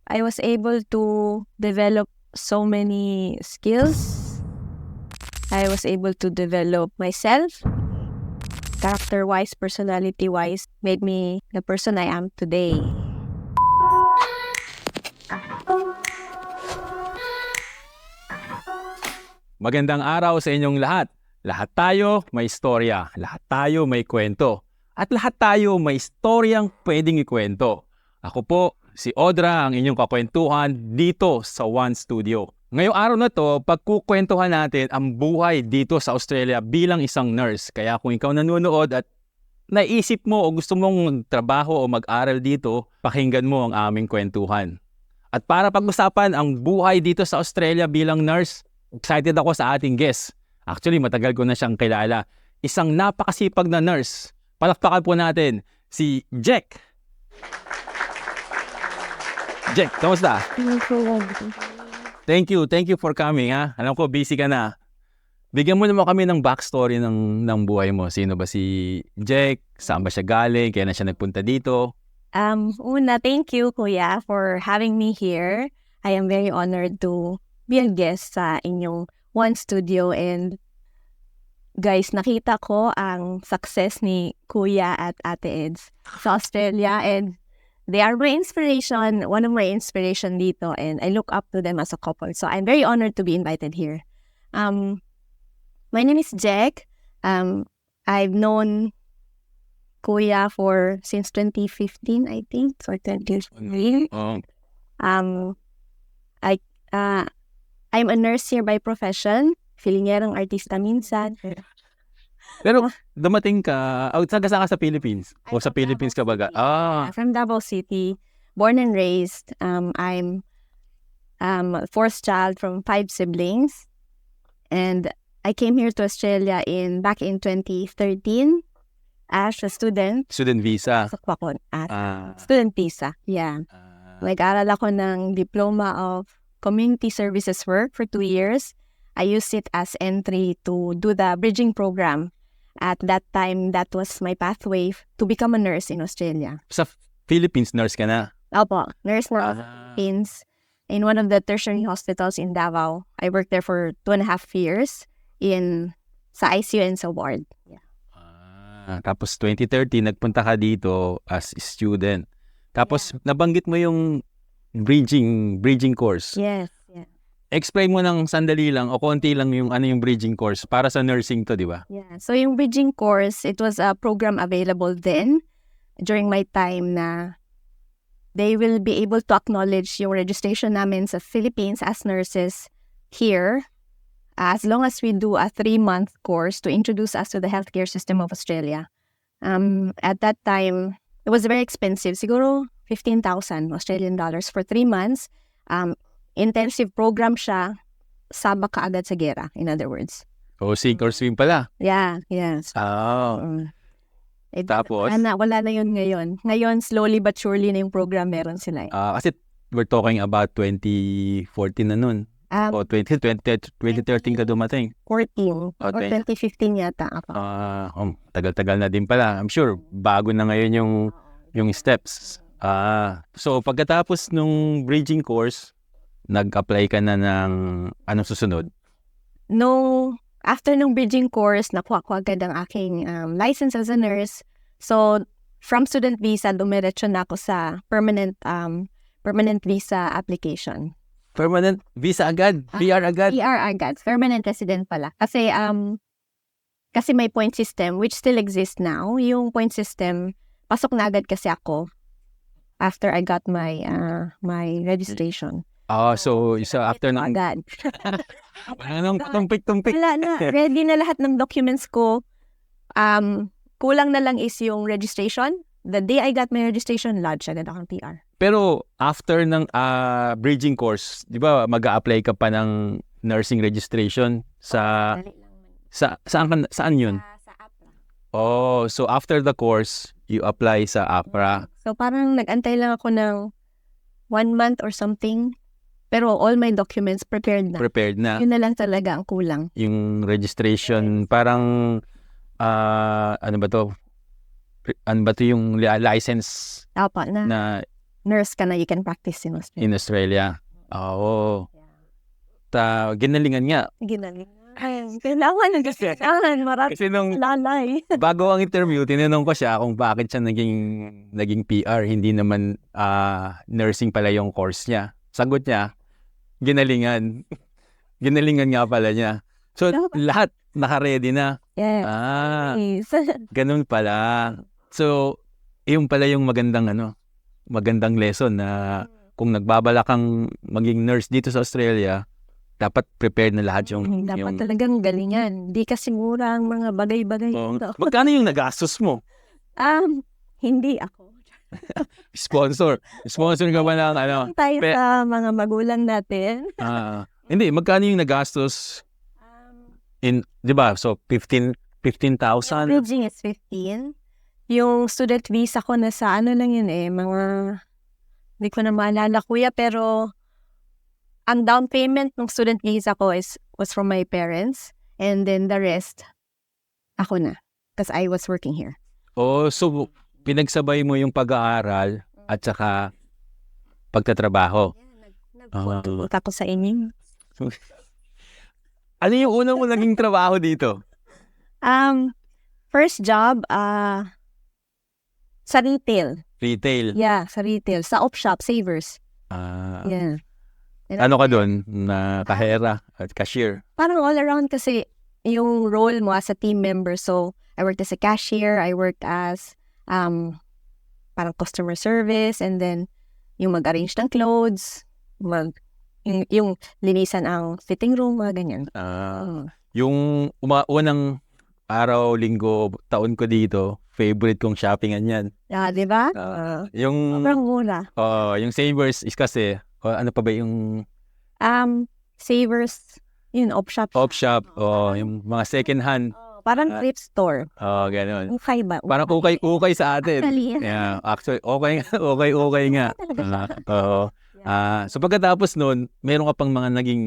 I was able to develop so many skills. I was able to develop myself, character-wise, personality-wise, made me the person I am today. Magandang araw sa inyong lahat. Lahat tayo may istorya, lahat tayo may kwento, at lahat tayo may istoryang pwedeng ikwento. Ako po, si Audra, ang inyong kakwentuhan dito sa One Studio. Ngayong araw na to, pagkukwentuhan natin ang buhay dito sa Australia bilang isang nurse. Kaya kung ikaw nanonood at naisip mo o gusto mong magtrabaho o mag-aral dito, pakinggan mo ang aming kwentuhan. At para pag-usapan ang buhay dito sa Australia bilang nurse, excited ako sa ating guest. Actually, matagal ko na siyang kilala. Isang napakasipag na nurse. Palakpakan po natin si Jack. Jack, kamusta? Thank you for coming ha. Alam ko busy ka na. Bigyan mo naman kami ng backstory ng buhay mo. Sino ba si Jack? Saan ba siya galing? Kaya na siya nagpunta dito? Una, thank you, Kuya, for having me here. I am very honored to be a guest sa inyong One Studio. And guys, nakita ko ang success ni Kuya at Ate Eds sa Australia. And they are my inspiration, one of my inspiration dito. And I look up to them as a couple. So I'm very honored to be invited here. My name is Jack. I've known Kuya since 2015, I think. So 2015. I'm a nurse here by profession. Filinyerang artista minsan. Pero dumating ka, saan ka sa Philippines? O sa Philippines ka baga? From Davao City. Born and raised. I'm fourth child from 5 siblings. And I came here to Australia back in 2013 as a student. Student visa. Student visa, yeah. Nag-aral ako ng diploma of community services work for 2 years. I used it as entry to do the bridging program. At that time, that was my pathway to become a nurse in Australia. Sa Philippines, nurse ka na? Opo, nurse na Philippines in one of the tertiary hospitals in Davao. I worked there for 2.5 years sa ICU and sa ward. Yeah. Tapos 2013, nagpunta ka dito as student. Tapos nabanggit mo yung bridging course. Yes, yeah. Explain mo ng sandali lang o konti lang yung bridging course para sa nursing to, di ba? Yeah. So yung bridging course, it was a program available then during my time na they will be able to acknowledge yung registration namin sa Philippines as nurses here as long as we do a 3-month course to introduce us to the healthcare system of Australia. At that time, it was very expensive. Siguro 15,000 Australian dollars for 3 months. Intensive program siya, saba ka agad sa gera, in other words. O sink or swim pala? Yeah, yes. Tapos? Wala na yun ngayon. Ngayon, slowly but surely na yung program meron sila. Kasi we're talking about 2014 na nun. O 2013 ka dumating? 14 or 2015 yata ako. Tagal-tagal na din pala. I'm sure bago na ngayon yung steps. So pagkatapos nung bridging course, nag-apply ka na ng anong susunod? After nung bridging course, nakuha ko agad ang aking license as a nurse. So from student visa, dumiretso na ako sa permanent visa application. Permanent visa agad? PR agad? PR agad. Permanent resident pala. Kasi may point system which still exists now. Yung point system, pasok na agad kasi ako after I got my registration. So after na agad. Wala nang tumpik-tumpik. Wala na. Ready na lahat ng documents ko. Kulang na lang is yung registration. The day I got my registration, lodge agad ako ng PR. Pero after ng bridging course, di ba mag-a-apply ka pa ng nursing registration saan yun? Sa APRA. So after the course, you apply sa APRA. So parang nag-antay lang ako ng 1 month or something. Pero all my documents prepared na. Yun na lang talaga ang kulang. Yung registration, parang ano ba to yung license na nurse ka na, you can practice in Australia. In Australia. Oo. Ginalingan nga. Ginaling. Ay, kailangan marami Kasi nung lalay. bago ang interview, tinanong ko siya kung bakit siya naging PR. Hindi naman nursing pala yung course niya. Sagot niya, ginalingan. Ginalingan nga pala niya. So, lahat naka-ready na. Yeah. Nice. Ganun pala. So, yung pala yung magandang lesson na kung nagbabala kang maging nurse dito sa Australia, dapat prepared na lahat yung... Dapat talagang galingan. Di kasi mura ang mga bagay-bagay dito. Magkano yung nagastos mo? Hindi ako. Sponsor ka ba ng Tayo sa mga magulang natin. Hindi, magkano yung nagastos di ba? So, 15,000? Bridging is 15. Yung student visa ko nasa lang yun mga... Hindi ko na maalala, kuya, pero... Ang down payment ng student visa ko was from my parents. And then the rest, ako na. Because I was working here. Oh, so pinagsabay mo yung pag-aaral at saka pagtatrabaho. Nagpunta ko sa inyo. Ano yung unang mo naging trabaho dito? First job, sa retail. Retail? Yeah, sa retail. Sa op-shop, Savers. Yeah. Ano ka doon? Na kahera at cashier? Parang all around kasi yung role mo as a team member. So, I worked as a cashier. I worked as parang customer service. And then, yung mag-arrange ng clothes. Yung linisan ang fitting room, mga ganyan. Yung unang araw, linggo, taon ko dito, favorite kong shoppingan yan. Di ba? Yung... Sobrang mura. Yung Savers is kasi... ano pa ba yung... Savers, yun, op-shop. Op-shop, yung mga second hand. Parang thrift store. Ganun. Ukay ba? Parang ukay sa atin. Actually. Yeah, actually, okay nga. So pagkatapos nun, meron ka pang mga naging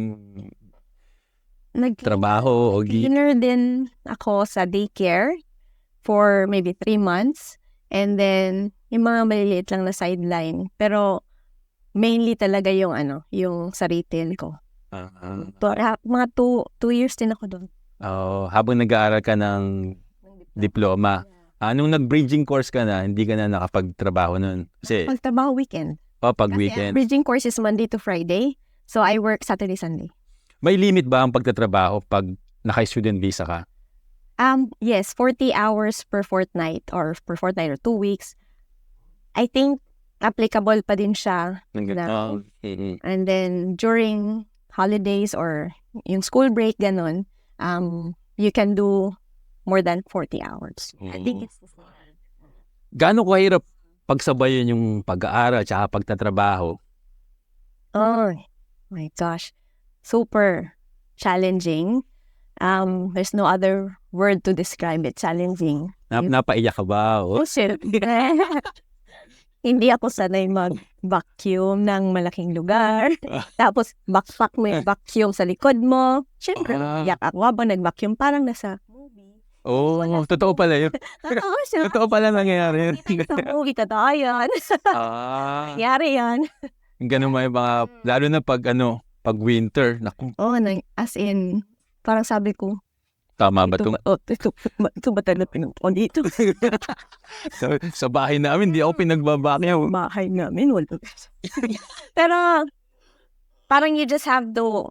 trabaho. Cleaner din ako sa daycare for maybe 3 months. And then, yung mga maliliit lang na sideline. Pero, mainly talaga yung sa retail ko. Mga 2 years din ako doon. Habang nag-aaral ka ng diploma. Nung nag-bridging course ka na, hindi ka na nakapagtrabaho nun? Kasi, pagtrabaho weekend. Pag weekend. Bridging course is Monday to Friday. So, I work Saturday, Sunday. May limit ba ang pagtatrabaho pag naka-student visa ka? Yes, 40 hours per fortnight or 2 weeks. I think, applicable pa din siya. And then, during holidays or yung school break, ganon, you can do more than 40 hours. I think it's... Gaano kahirap pagsabayan yung pag-aaral at pagtatrabaho? Oh my gosh. Super challenging. There's no other word to describe it. Challenging. Napaiyak ka ba? Oh, shit. Hindi ako sanay mag-vacuum ng malaking lugar. Tapos, backpack mo yung vacuum sa likod mo. Siyempre, yak ako habang nag-vacuum. Parang nasa movie. Totoo pala yun. Totoo pala nangyayari yun. Sa movie, totoo yan. Nangyari yan. Ganun may mga, lalo na pag winter. Naku. As in, parang sabi ko, tama ba ito? Ito ba talaga pinagpon dito? Sa bahay namin, di ako pinagbabakyaw. Bahay namin, wala. Pero, parang you just have to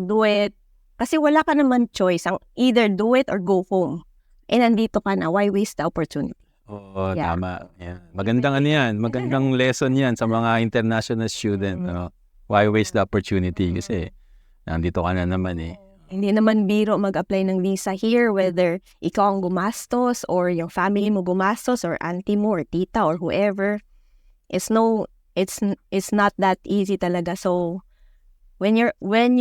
do it. Kasi wala ka naman choice. Either do it or go home. Nandito ka na. Why waste the opportunity? Tama. Yeah. Magandang magandang lesson yan sa mga international student. Why waste the opportunity? Kasi, nandito ka na naman Hindi naman biro mag-apply ng visa here, whether ikaw ang gumastos or yung family mo gumastos or auntie mo or tita or whoever. It's not that easy talaga. So when you're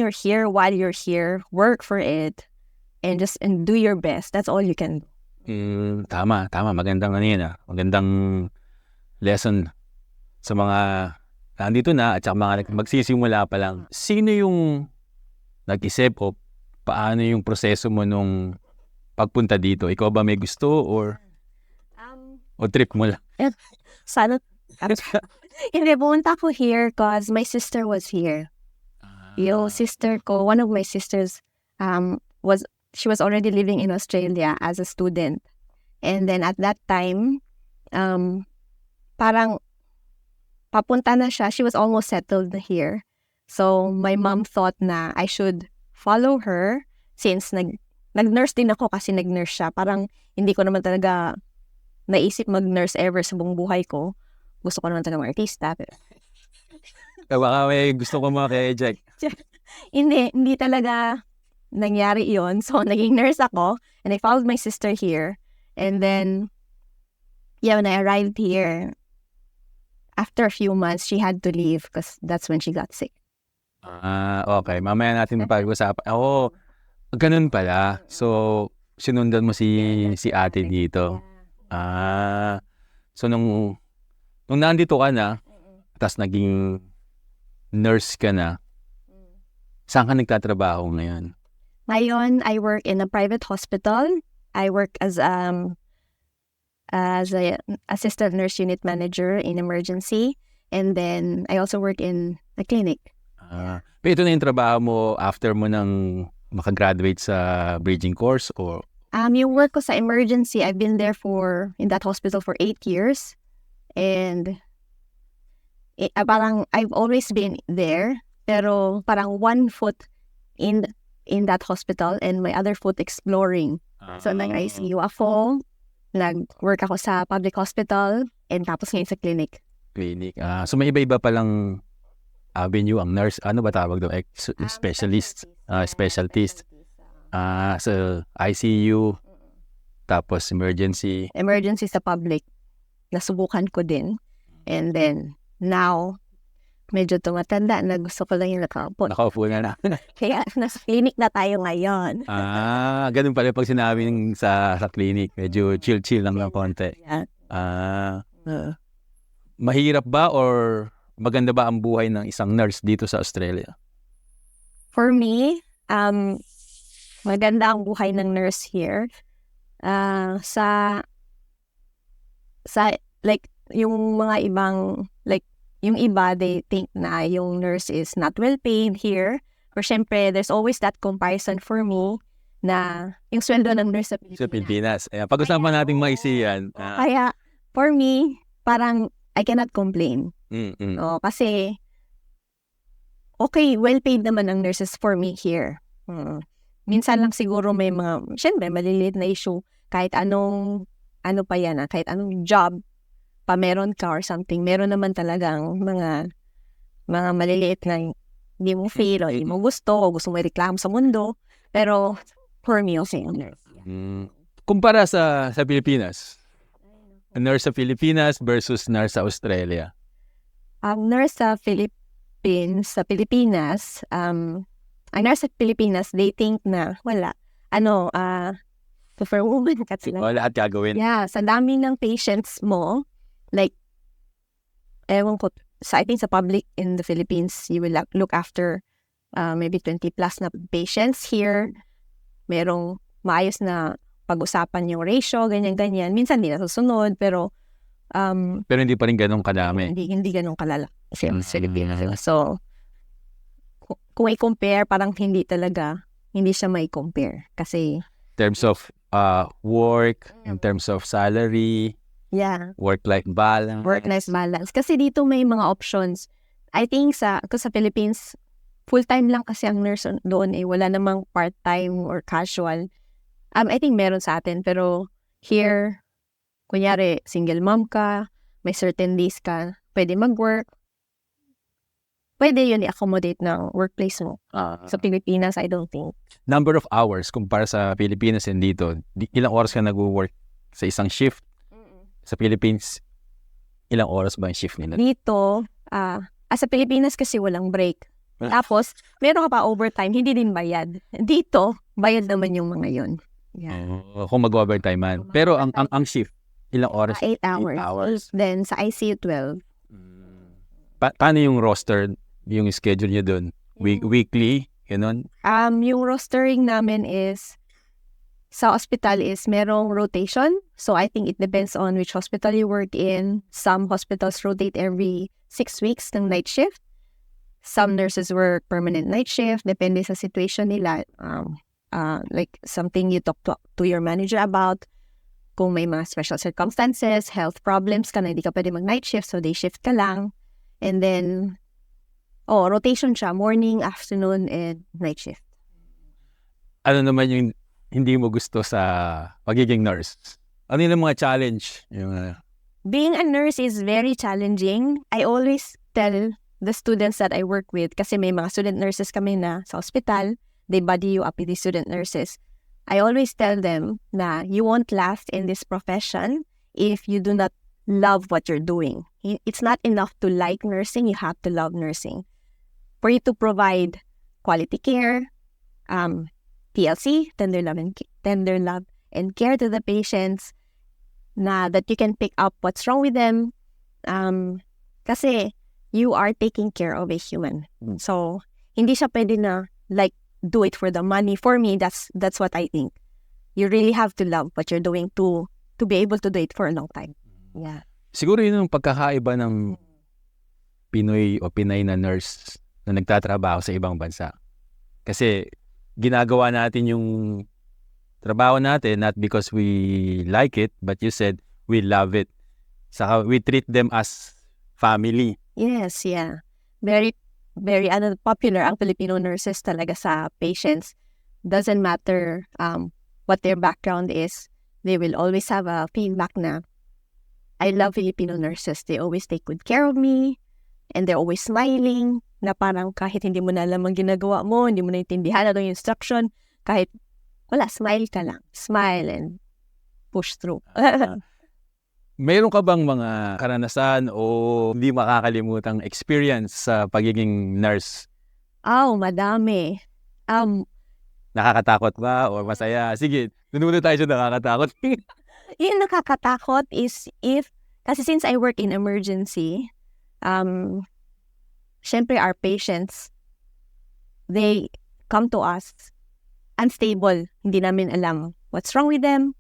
here, while you're here, work for it and do your best. That's all you can do. Tama. Magandang magandang lesson sa mga nandito na at saka mga magsisimula pa lang. Sino yung nag-isip o paano yung proseso mo nung pagpunta dito? Ikaw ba may gusto or trip mo lang? Sana Hindi, pumunta ako here cause my sister was here. Yung sister ko, one of my sisters, she was already living in Australia as a student. And then at that time, parang papunta na siya. She was almost settled here. So my mom thought na I should follow her since nag-nurse din ako kasi nag-nurse siya. Parang hindi ko naman talaga naisip mag-nurse ever sa buong buhay ko. Gusto ko naman talaga mag-artista. Baka may gusto ko mga kay Jack. Hindi talaga nangyari yon. So, naging nurse ako and I followed my sister here. And then, yeah, when I arrived here, after a few months, she had to leave because that's when she got sick. Okay. Mamaya natin pag-usapan. Ganun pala. So, sinundan mo si ate dito. So, nung nandito ka na, tapos naging nurse ka na, saan ka nagtatrabaho ngayon? Ngayon, I work in a private hospital. I work as a assistant nurse unit manager in emergency. And then, I also work in a clinic. Pero ito na yung trabaho mo after mo nang makagraduate sa bridging course or? Yung work ko sa emergency, I've been there in that hospital for 8 years. And parang I've always been there, pero parang one foot in that hospital and my other foot exploring. So nag-ICU ako, nag-work ako sa public hospital, and tapos ngayon sa clinic. So may iba-iba palang avenue ang nurse. Ano ba tawag doon? Specialist, specialist. So ICU, tapos emergency. Emergency sa public. Nasubukan ko din. And then, now, medyo tumatanda na gusto ko lang yung nakaupo. Nakaupo na. Kaya nasa clinic na tayo ngayon. Ganun pala pag sinabing sa clinic. Medyo chill-chill lang ng konti. Yeah. Mahirap ba or maganda ba ang buhay ng isang nurse dito sa Australia? For me, maganda ang buhay ng nurse here. Sa like, yung mga ibang, like, yung iba, they think na yung nurse is not well paid here. Pero syempre, there's always that comparison for me na yung sweldo ng nurse sa Pilipinas. Sa Pilipinas. Pag-usapan natin maisiyan. Kaya, for me, parang I cannot complain. Kasi, okay, well paid naman ang nurses for me here. Minsan lang siguro may mga, syempre, maliliit na issue. Kahit anong kahit anong job, pa meron ka or something, meron naman talagang mga maliliit na hindi mo feel o hindi mo gusto o gusto mo i-reklamo sa mundo. Pero, for me, okay ang nurse. Kumpara sa Pilipinas, nurse sa Pilipinas versus nurse sa Australia. Ang nurse sa Pilipinas, ang nurse sa Pilipinas, they think na, for woman ka sila. Lahat gagawin. Yeah, sa dami ng patients mo, like, ewan ko, I think sa public in the Philippines, you will look after maybe 20 plus na patients. Here, merong maayos na pag-usapan yung ratio, ganyan-ganyan. Minsan hindi nasusunod, pero hindi pa rin ganun kadami. Hindi ganun kalala sa Pilipinas. So, kung i-compare, parang hindi siya may compare. Kasi, in terms of work, in terms of salary, yeah, work-life balance. Kasi dito may mga options. I think sa Philippines, full-time lang kasi ang nurse doon wala namang part-time or casual. I think meron sa atin, pero here, kunyari, single mom ka, may certain days ka, pwede mag-work, pwede yun i-accommodate ng workplace mo. Sa Pilipinas, I don't think. Number of hours, kumpara sa Pilipinas and dito, ilang oras ka nag-work sa isang shift? Sa Philippines, ilang oras ba yung shift nila? Dito, sa Pilipinas kasi walang break. Tapos, meron ka pa overtime, hindi din bayad. Dito, bayad naman yung mga yun. Yeah. Kung mag-overtime man. Pero ang shift, ilang oras? 8 hours. 8 hours. Then, sa ICU, 12. Paano yung roster, yung schedule nyo dun? Weekly? Ganun? Yung rostering namin is sa hospital is merong rotation. So I think it depends on which hospital you work in. Some hospitals rotate every 6 weeks ng night shift. Some nurses work permanent night shift. Depende sa situation nila. Like something you talk to your manager about. Kung may mga special circumstances, health problems ka na hindi ka pwede mag-night shift, so day shift ka lang. And then, rotation siya. Morning, afternoon, and night shift. Ano naman yung hindi mo gusto sa pagiging nurse? Ano yung mga challenge? Being a nurse is very challenging. I always tell the students that I work with, kasi may mga student nurses kami na sa hospital, they buddy you up with the student nurses. I always tell them na you won't last in this profession if you do not love what you're doing. It's not enough to like nursing, you have to love nursing. For you to provide quality care, TLC, tender love and care to the patients, na that you can pick up what's wrong with them. Kasi you are taking care of a human. So, hindi siya pwede na like do it for the money. For me, that's what I think. You really have to love what you're doing to be able to do it for a long time. Yeah. Siguro yun yung pagkakaiba ng Pinoy o Pinay na nurse na nagtatrabaho sa ibang bansa. Kasi ginagawa natin yung trabaho natin not because we like it, but you said we love it. Saka we treat them as family. Yes, yeah. Very popular ang Filipino nurses talaga sa patients. Doesn't matter what their background is. They will always have a feedback na, I love Filipino nurses. They always take good care of me. And they're always smiling. Na parang kahit hindi mo na alam ang ginagawa mo, hindi mo naintindihan ano yung instruction, kahit wala, smile ka lang. Smile and push through. Mayroon ka bang mga karanasan o hindi makakalimutang experience sa pagiging nurse? Madami. Nakakatakot ba o masaya? Sige, tunod tayo sa nakakatakot. Yung nakakatakot is kasi since I work in emergency, syempre our patients, they come to us unstable. Hindi namin alam what's wrong with them.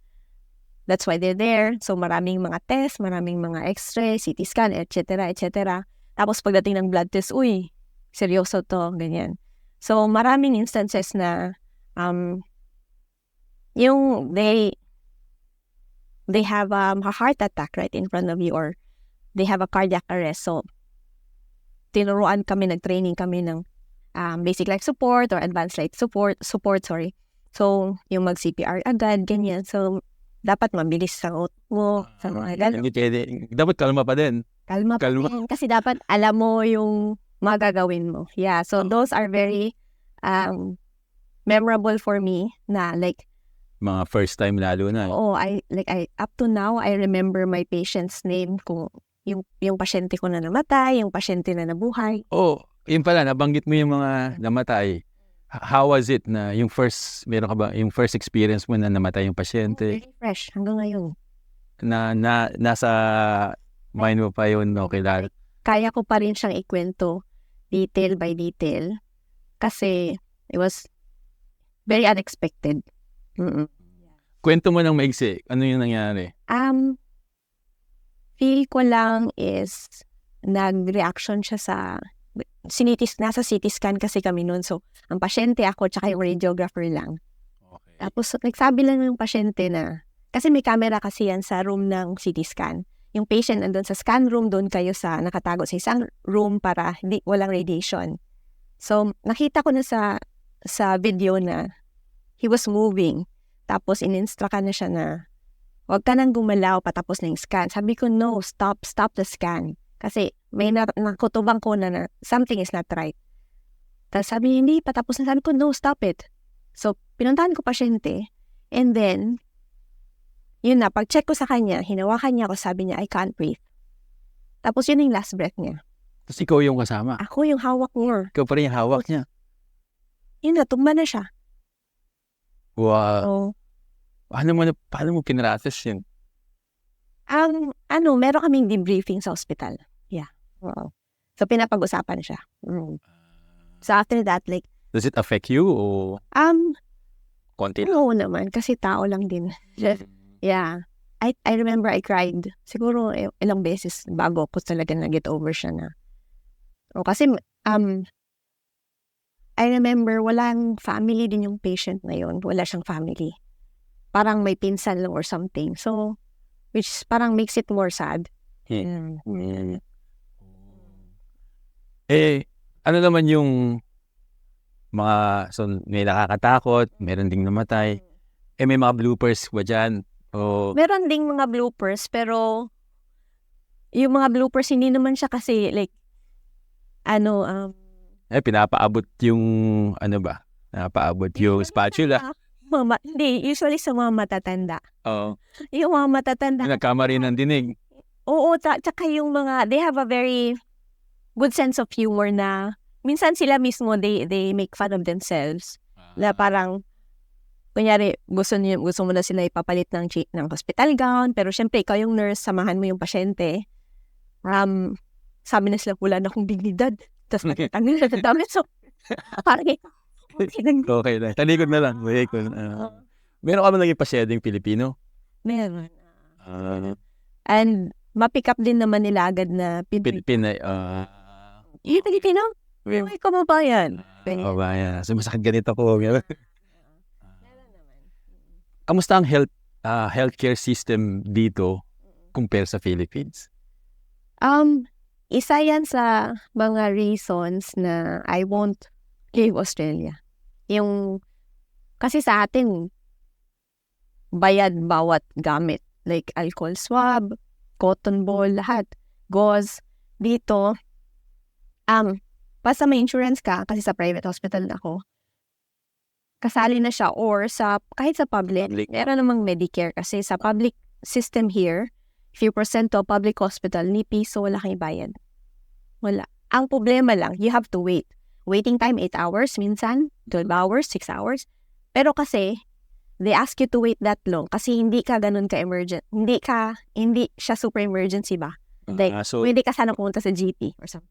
That's why they're there. So maraming mga test, maraming mga x-ray, CT scan, etc., etc. Tapos pagdating ng blood test, uy, seryoso to, ganyan. So maraming instances na yung they have a heart attack right in front of you, or they have a cardiac arrest. So tinuruan kami, nag-training kami ng basic life support or advanced life support. So yung mag-CPR agad, ganyan. So dapat mabilis sa mo, sa mga gano'n. Dapat kalma pa din. Kalma pa din. Kasi dapat alam mo yung magagawin mo. Yeah, so those are very memorable for me na like, mga first time lalo na. I up to now, I remember my patient's name, kung yung pasyente ko na namatay, yung pasyente na nabuhay. Yun pala, nabanggit mo yung mga namatay. How was it na meron ka ba yung first experience mo na namatay yung pasyente? Very fresh, hanggang ngayon. Na nasa mind mo pa yun, okay lang. Kaya ko pa rin siyang ikwento, detail by detail, kasi it was very unexpected. Kwento mo ng maigsi, ano yung nangyari? Feel ko lang is nag-reaction siya sa nasa CT scan kasi kami noon. So, ang pasyente ako tsaka yung radiographer lang. Okay. Tapos, nagsabi lang yung pasyente na, kasi may camera kasi yan sa room ng CT scan. Yung patient andun sa scan room, doon kayo nakatago sa isang room para walang radiation. So, nakita ko na sa video na he was moving. Tapos, in-instruct na siya na, huwag ka nang gumalaw patapos na yung scan. Sabi ko, no, stop the scan. Kasi may nakutubang ko na something is not right. Tapos sabi, hindi, patapos na. Sabi ko, no, stop it. So, pinuntahan ko pasyente. And then, yun na, pag-check ko sa kanya, hinawakan niya ako, sabi niya, I can't breathe. Tapos yun yung last breath niya. Tapos ikaw yung kasama? Ako yung hawak niya. Ikaw pa rin yung hawak niya? Yun na, tumba na siya. Wow. Paano mo pinrases yun? Meron kaming debriefing sa hospital. Yeah. Wow. So, pinapag-usapan siya. So, after that, like... Does it affect you? Or... konti lang. Oo naman, kasi tao lang din. Yeah. I remember I cried. Siguro ilang beses bago ko talaga na-get over siya na. Kasi I remember walang family din yung patient na yun. Wala siyang family. Parang may pinsan lang or something. So, which parang makes it more sad. Ano naman yung mga, so may nakakatakot, meron ding namatay. May mga bloopers ba dyan? Meron ding mga bloopers, pero yung mga bloopers, hindi naman siya kasi like, pinapaabot yung, pinapaabot yung spatula. Hindi, usually sa mga matatanda. Oo. Yung mga matatanda. Nagkama rin ng dinig. Oo, tsaka yung mga, they have a very good sense of humor na minsan sila mismo, they make fun of themselves. Na parang, kunyari, gusto mo na sila ipapalit ng hospital gown, pero syempre, ikaw yung nurse, samahan mo yung pasyente. Sabi na sila, wala na akong dignidad. Tapos nakitang nila na damit. So, parang okay na. Talikod na lang. Meron ka ba naging pasyedeng Pilipino? Meron. And mapick up din naman nila agad na Pinay. Yung Pilipino? Ay, kababayan. Kababayan. So, masakit ganito ko. Kamusta ang healthcare system dito compare sa Philippines? Isa yan sa mga reasons na I won't leave Australia. Kasi sa atin, bayad bawat gamit. Like alcohol swab, cotton ball, lahat. Gauze. Dito, basta may insurance ka, kasi sa private hospital ako, kasali na siya, or kahit sa public. Meron namang Medicare kasi sa public system here, if you present to a public hospital, ni piso, wala kang ibayad. Wala. Ang problema lang, you have to wait. Waiting time, 8 hours, minsan, 12 hours, 6 hours. Pero kasi, they ask you to wait that long kasi hindi ka ganun ka-emergent. Hindi siya super emergency ba? Like, hindi ka sana pumunta sa GP or something.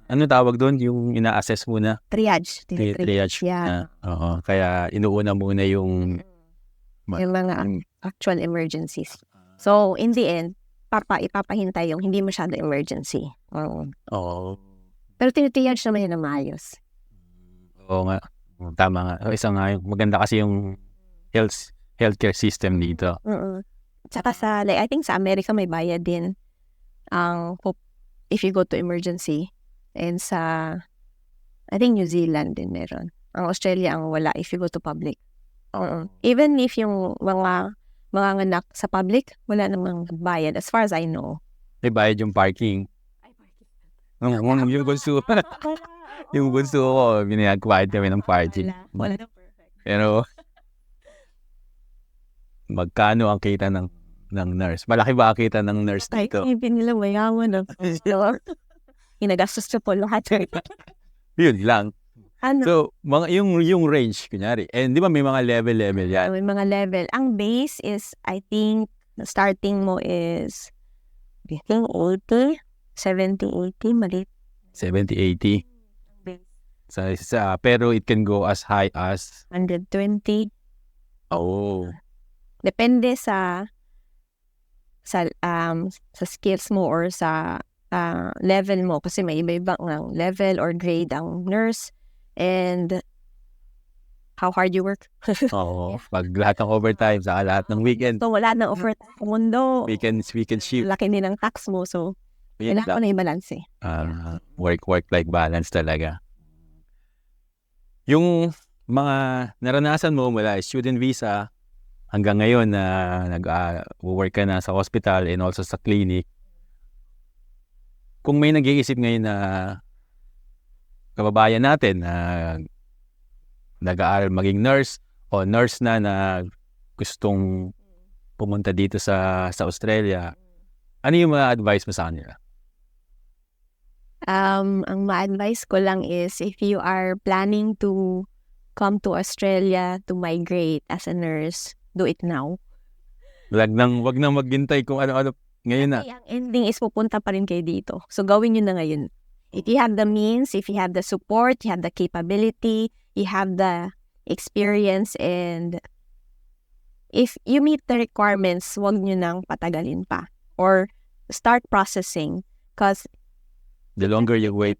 Ano tawag doon? Yung ina-assess muna? Triage. Triage. Yeah. Oo. Kaya inuuna muna yung mga actual emergencies. So, in the end, ipapahintay yung hindi masyado emergency. Oo. Pero tinitriage naman yun na maayos. Oo nga. Tama nga. Isa nga yung maganda kasi yung healthcare system dito. Tsaka I think sa Amerika may bayad din if you go to emergency. And I think New Zealand din meron. Ang Australia ang wala if you go to public. Even if yung mga anak sa public, wala namang bayad as far as I know. May bayad yung parking. Yung bunso. Yung bunso ko, binayad kami ng parking. Wala na perfect. Pero, magkano ang kita ng nurse? Malaki ba ang kita ng nurse dito? Ay, nila mayaman. Inagastos siya po lahat. Yun lang. So, yung range, kunyari. And di ba may mga level yan? May mga level. Ang base is, I think, starting mo is, I think, 80, 70, 80, mali. 70, 80. Pero it can go as high as 120. Oh. Depende sa skills mo or sa level mo kasi may iba-ibang level or grade ang nurse and how hard you work. Oo. Pag lahat ng overtime, saka lahat ng weekend. So, wala nang overtime sa mundo. Weekend shift. Laki din ang tax mo. So, kailangan ko na i-balance eh. Work-life balance talaga. Yung mga naranasan mo mula student visa hanggang ngayon na nag-work ka na sa hospital and also sa clinic, kung may nag-iisip ngayon na kababayan natin na nag-aaral maging nurse o nurse na gustong pumunta dito sa Australia, ano yung mga advice mo sa kanila? Ang ma-advise ko lang is if you are planning to come to Australia to migrate as a nurse, do it now. Wag nang maghintay kung ano-ano ngayon na. Ang ending is pupunta pa rin kayo dito. So gawin nyo na ngayon. If you have the means, if you have the support, you have the capability, you have the experience, and if you meet the requirements, wag nyo nang patagalin pa or start processing because The longer you wait,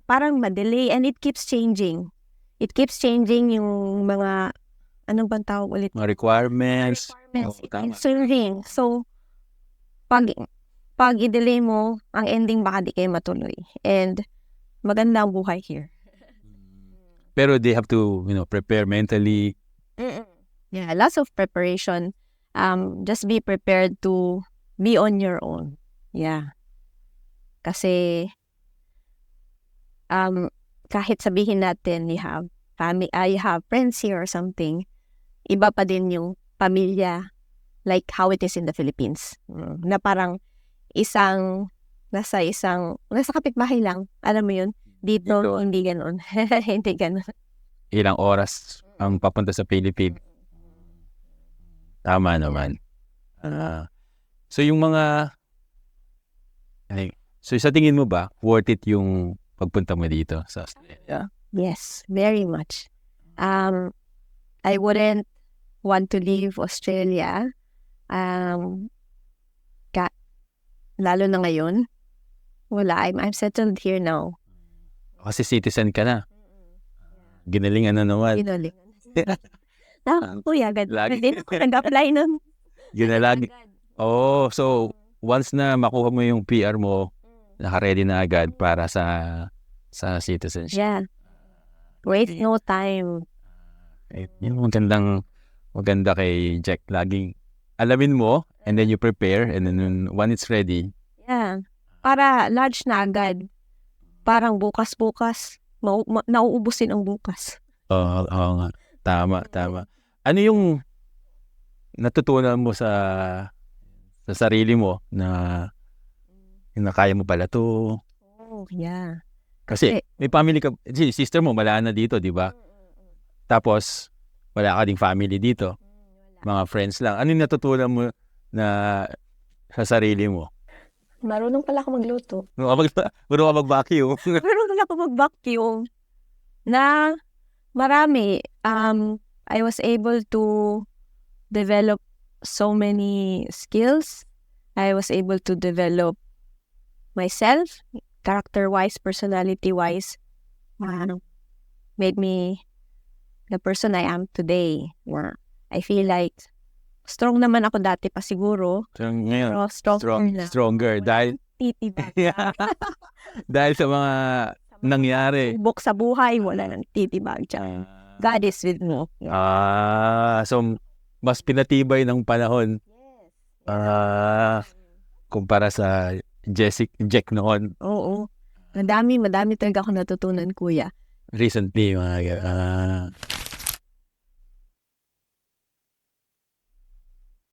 parang madelay and it keeps changing. It keeps changing yung mga anong bang tawag ulit? mga requirements. It tama. keeps changing. So pag i-delay mo, ang ending baka di kayo matuloy. And maganda ang buhay here. Pero they have to, prepare mentally. Yeah, lots of preparation. Just be prepared to be on your own. Yeah. Kasi kahit sabihin natin you have family, you have friends here or something, iba pa din yung pamilya like how it is in the Philippines. Na parang nasa kapitbahay lang. Alam mo yun? Dito. Hindi ganun. Hindi ganun. Ilang oras ang papunta sa Philippines. Tama naman. So yung so sa tingin mo ba, worth it yung pagpunta mo dito sa Australia? Yes, very much. I wouldn't want to leave Australia. Lalo na ngayon. Wala, I'm settled here now. Kasi citizen ka na. Ginalingan na naman. Kuya, agad. Lagi. Hindi ako nag-apply nun. Ginalagi. Oh, so once na makuha mo yung PR mo, naka-ready na agad para sa citizenship. Yeah. Waste no time. Yung maganda kay Jack. Laging alamin mo and then you prepare and then when it's ready. Yeah. Para large na agad. Parang bukas-bukas. Nauubusin ang bukas. Oo nga. Tama. Ano yung natutunan mo sa sarili mo na kaya mo pala to? Oh, yeah. Kasi may family ka, sister mo wala na dito, di ba? Tapos wala ka ding family dito. Mga friends lang. Ano yung natutunan mo na sa sarili mo? Marunong pala ako magluto. Marunong ka mag-vacuum. Marunong ako mag-vacuum. Na marami. I was able to develop so many skills. I was able to develop myself, character-wise, personality-wise. Made me the person I am today. I feel like strong naman ako dati pa siguro. So, ngayon, Pero stronger. Dahil titibag. dahil sa mga nangyari. Buk sa buhay, wala nang titibag. God is with me. So mas pinatibay ng panahon. Kumpara sa Jack noon. Oo. Madami talaga ako natutunan, kuya. Recently, mga